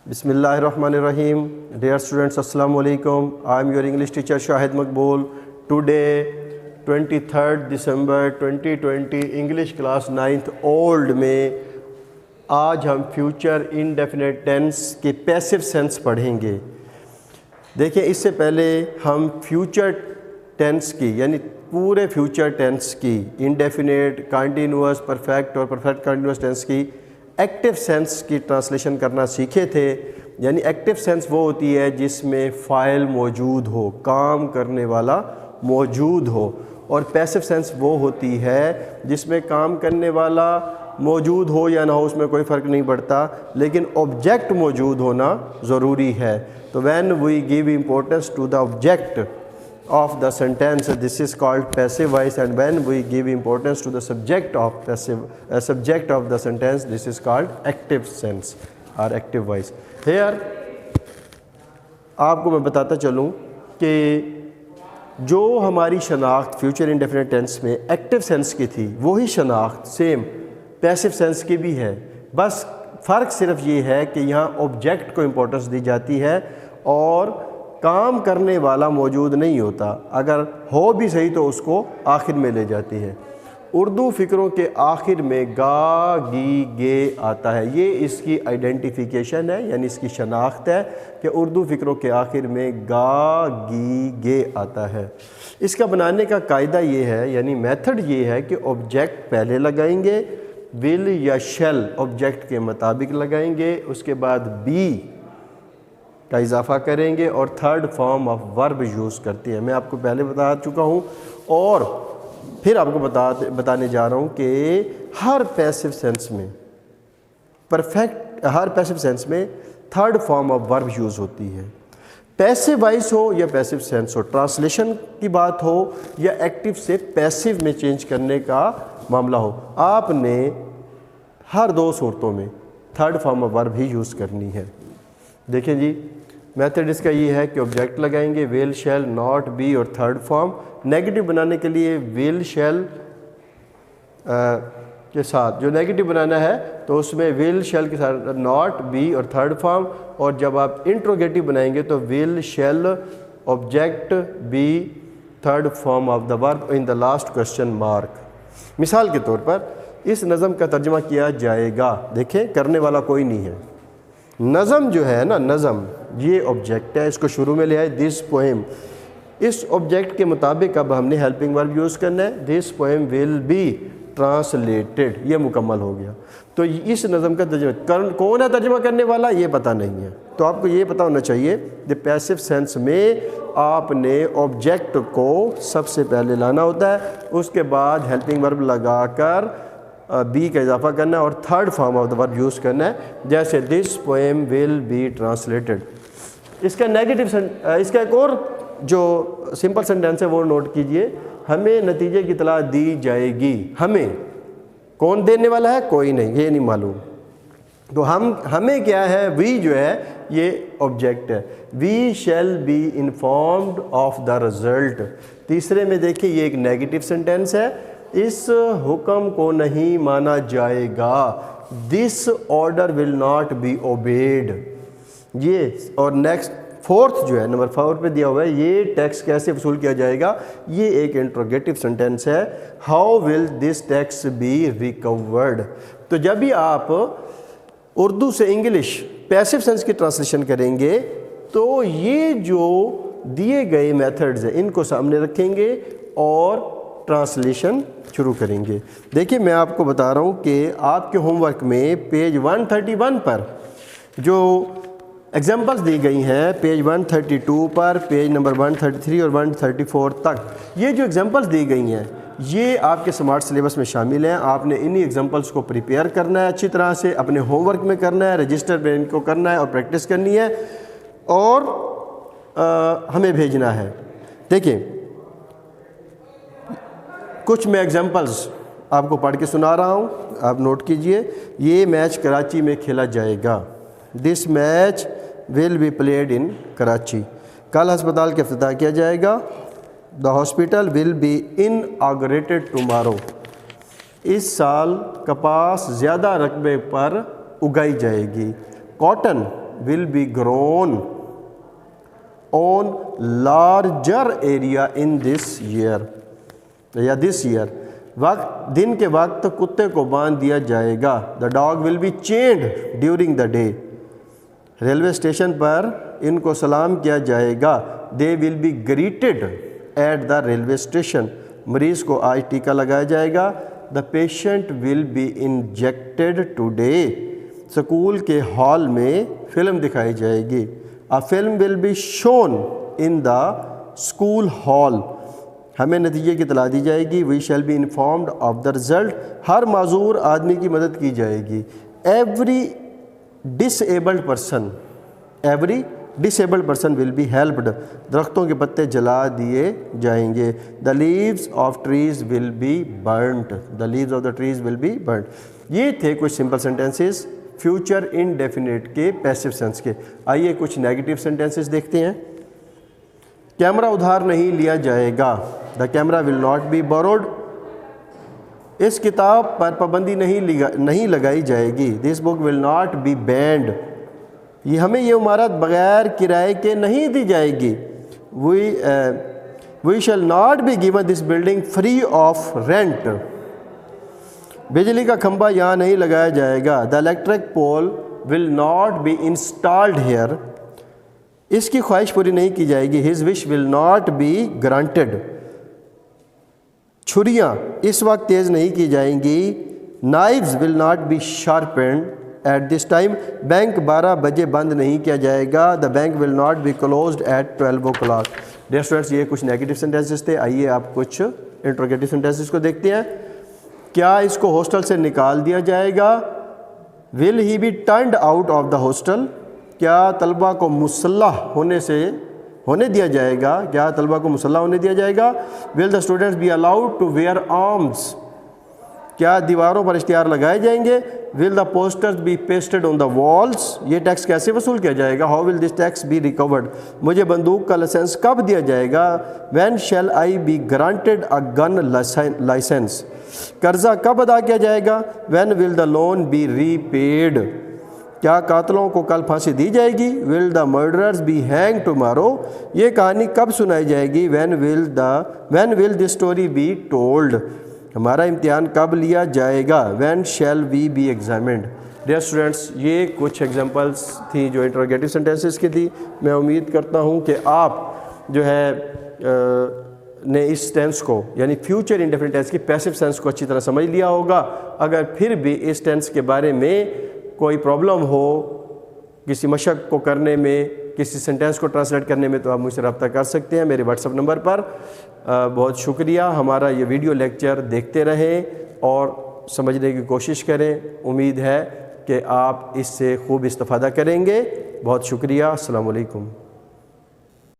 Bismillahirrahmanirrahim. Dear students, Assalamu alaikum. I am your English teacher Shahid Maqbool. Today 23rd December 2020 English class 9th old में आज हम future indefinite tense के passive sense पढ़ेंगे। देखिए, इससे पहले हम फ्यूचर टेंस की यानी पूरे फ्यूचर टेंस की इंडेफिनिट, कंटिन्यूअस, परफेक्ट और परफेक्ट कंटिन्यूअस टेंस की एक्टिव सेंस की ट्रांसलेशन करना सीखे थे। यानी एक्टिव सेंस वो होती है जिसमें फ़ाइल मौजूद हो, काम करने वाला मौजूद हो, और पैसिव सेंस वो होती है जिसमें काम करने वाला मौजूद हो या ना हो उसमें कोई फ़र्क नहीं पड़ता, लेकिन ऑब्जेक्ट मौजूद होना ज़रूरी है। तो when we give importance to the object of the sentence, this is called passive voice, and when we give importance to the subject of subject of the sentence, this is called active sense or active voice. Here आपको मैं बताता चलूँ कि जो हमारी शनाख्त future indefinite tense में active sense की थी वही शनाख्त सेम पैसिव सेंस की भी है। बस फ़र्क सिर्फ ये है कि यहाँ ऑब्जेक्ट को इम्पोर्टेंस दी जाती है और काम करने वाला मौजूद नहीं होता। अगर हो भी सही तो उसको आखिर में ले जाती है। उर्दू फ़िक्रों के आखिर में गा, गी, गे आता है। ये इसकी आइडेंटिफिकेशन है, यानी इसकी शनाख्त है कि उर्दू फ़िक्रों के आखिर में गा, गी, गे आता है। इसका बनाने का कायदा ये है, यानी मेथड ये है कि ऑब्जेक्ट पहले लगाएंगे, विल या शैल ऑब्जेक्ट के मुताबिक लगाएंगे, उसके बाद बी का इजाफा करेंगे और third form of verb use करती है। मैं आपको पहले बता चुका हूँ और फिर आपको बताने जा रहा हूँ कि हर पैसिव सेंस में हर पैसिव सेंस में third form of verb use होती है। पैसिव वॉइस हो या पैसिव सेंस हो, ट्रांसलेशन की बात हो या एक्टिव से पैसिव में चेंज करने का मामला हो, आपने हर दो सूरतों में third form of verb he use करनी है। देखिए जी, मेथड इसका ये है कि ऑब्जेक्ट लगाएंगे विल, शैल, नॉट, बी और थर्ड फॉर्म। नेगेटिव बनाने के लिए विल, शैल के साथ जो नेगेटिव बनाना है तो उसमें विल, शैल के साथ नॉट, बी और थर्ड फॉर्म, और जब आप इंट्रोगेटिव बनाएंगे तो will, shall, object, be, third form of the verb in the last question mark. मिसाल के तौर पर इस नज़म का तर्जुमा किया जाएगा। देखें, करने वाला कोई नहीं है। नज़म जो है ना, नज़म ये ऑब्जेक्ट है, इसको शुरू में ले आए दिस पोएम। इस ऑब्जेक्ट के मुताबिक अब हमने हेल्पिंग वर्ब यूज़ करना है, this poem will be translated, ये मुकम्मल हो गया। तो इस नज़म का तर्जुमा कौन है तर्जुमा करने वाला ये पता नहीं है, तो आपको ये पता होना चाहिए कि पैसिव सेंस में आपने ऑब्जेक्ट को सबसे पहले लाना होता है, उसके बाद हेल्पिंग वर्ब लगाकर बी का इजाफा करना है और third form of the verb use करना है, जैसे this poem will be translated. इसका नेगेटिव इसका एक और जो सिंपल सेंटेंस है वो नोट कीजिए, हमें नतीजे की इतला दी जाएगी। हमें कौन देने वाला है? कोई नहीं, ये नहीं मालूम। तो हमें क्या है? वी जो है ये ऑब्जेक्ट है। We shall be informed of the result. तीसरे में देखिए, ये एक नेगेटिव सेंटेंस है, इस हुक्म को नहीं माना जाएगा, this order will not be obeyed. ये और नेक्स्ट फोर्थ जो है नंबर 4 पे दिया हुआ है, ये टैक्स कैसे वसूल किया जाएगा, ये एक इंट्रोगेटिव सेंटेंस है, how will this tax be recovered. तो जब भी आप उर्दू से इंग्लिश पैसिव सेंस की ट्रांसलेशन करेंगे तो ये जो दिए गए मेथड्स हैं इनको सामने रखेंगे और ट्रांसलेशन शुरू करेंगे। देखिए, मैं आपको बता रहा हूँ कि आपके होमवर्क में पेज 131 पर जो एग्जाम्पल्स दी गई हैं, पेज 132 पर, पेज नंबर 133 और 134 तक, ये जो एग्जाम्पल्स दी गई हैं ये आपके स्मार्ट सिलेबस में शामिल हैं। आपने इन्हीं एग्जाम्पल्स को प्रिपेयर करना है, अच्छी तरह से अपने होमवर्क में करना है, रजिस्टर पे इनको करना है और प्रैक्टिस करनी है और हमें भेजना है। देखिए, कुछ मैं एग्जाम्पल्स आपको पढ़ के सुना रहा हूँ, आप नोट कीजिए। ये मैच कराची में खेला जाएगा, this match will be played in Karachi. कल अस्पताल का इफ्तिताह किया जाएगा, the hospital will be inaugurated tomorrow. इस साल कपास ज़्यादा रकबे पर उगाई जाएगी, cotton will be grown on larger area in this year یا this year. وقت دن کے وقت کتے کو باندھ دیا جائے گا. The dog will be chained during the day. Railway station پر ان کو سلام کیا جائے گا. They will be greeted at the railway station. مریض کو آج ٹیکہ لگایا جائے گا. The patient will be injected today. School کے ہال میں فلم دکھائی جائے گی. A film will be shown in the school hall. ہمیں نتیجے کی اطلاع دی جائے گی. We shall be informed of the result. ہر معذور آدمی کی مدد کی جائے گی. Every disabled person will be helped. درختوں کے پتے جلا دیے جائیں گے. The leaves of trees will be burnt. The leaves of the trees will be burnt. یہ تھے کچھ سمپل سینٹینسز فیوچر انڈیفینٹ کے پیسو سینس کے. آئیے کچھ نیگیٹو سینٹینسز دیکھتے ہیں. کیمرہ ادھار نہیں لیا جائے گا. The camera will not be borrowed. اس کتاب پر پابندی نہیں لگائی جائے گی. This book will not be banned. ہمیں یہ عمارت بغیر کرائے کے نہیں دی جائے گی. We shall not be given this building free of rent. بجلی کا کھمبا یہاں نہیں لگایا جائے گا. The electric pole will not be installed here. اس کی خواہش پوری نہیں کی جائے گی. His wish will not be granted. چھریاں اس وقت تیز نہیں کی جائیں گی. Knives will not be sharpened at this time. Bank 12 بجے بند نہیں کیا جائے گا. The bank will not be closed at 12 o'clock. Dear students یہ کچھ نیگیٹو سینٹینسز تھے. آئیے آپ کچھ انٹروگیٹو سینٹینسز کو دیکھتے ہیں. کیا اس کو ہاسٹل سے نکال دیا جائے گا؟ Will he be turned out of the hostel? کیا طلبہ کو مسلح ہونے دیا جائے گا؟ کیا طلبہ کو مسلح ہونے دیا جائے گا؟ Will the students be allowed to wear arms? کیا دیواروں پر اشتہار لگائے جائیں گے؟ Will the posters be pasted on the walls? یہ ٹیکس کیسے وصول کیا جائے گا؟ How will this tax be recovered? مجھے بندوق کا لائسنس کب دیا جائے گا؟ When shall I be granted a gun license? قرضہ کب ادا کیا جائے گا؟ When will the loan be repaid? کیا قاتلوں کو کل پھانسی دی جائے گی؟ Will the murderers be hanged tomorrow? یہ کہانی کب سنائی جائے گی؟ When will this story be told? ہمارا امتحان کب لیا جائے گا؟ When shall we be examined? Dear students یہ کچھ ایگزامپلس تھیں جو انٹروگیٹو سینٹینسز کی تھی. میں امید کرتا ہوں کہ آپ جو ہے نے اس ٹینس کو یعنی فیوچر انڈیفینٹ ٹینس کی پیسو سینس کو اچھی طرح سمجھ لیا ہوگا. اگر پھر بھی اس ٹینس کے بارے میں کوئی پرابلم ہو کسی مشق کو کرنے میں کسی سینٹینس کو ٹرانسلیٹ کرنے میں تو آپ مجھ سے رابطہ کر سکتے ہیں میرے واٹس ایپ نمبر پر. بہت شکریہ. ہمارا یہ ویڈیو لیکچر دیکھتے رہیں اور سمجھنے کی کوشش کریں. امید ہے کہ آپ اس سے خوب استفادہ کریں گے. بہت شکریہ. السلام علیکم.